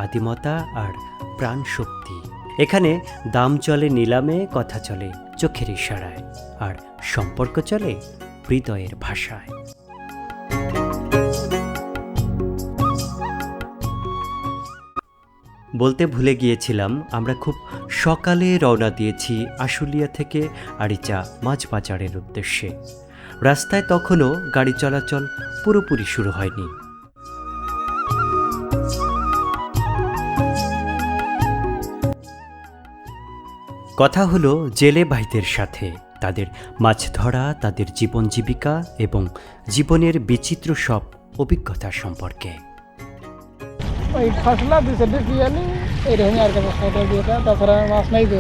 আদিমতা আর প্রাণ শক্তি। এখানে দাম চলে নিলামে, কথা চলে চোখের ইশারায়, আর সম্পর্ক চলে হৃদয়ের ভাষায়। বলতে ভুলে গিয়েছিলাম, আমরা খুব সকালে রওনা দিয়েছি আশুলিয়া থেকে আরিচা মাছ বাজারের উদ্দেশ্যে। রাস্তায় তখনও গাড়ি চলাচল পুরোপুরি শুরু হয়নি। কথা হলো জেলে ভাইদের সাথে, তাদের মাছ ধরা, তাদের জীবন জীবিকা এবং জীবনের বিচিত্র সব অভিজ্ঞতা সম্পর্কে। ওই খসলা 2 পিয়ালি এইরকমই আর কি, দিয়েটা, তাছাড়া মাছ নাই তো।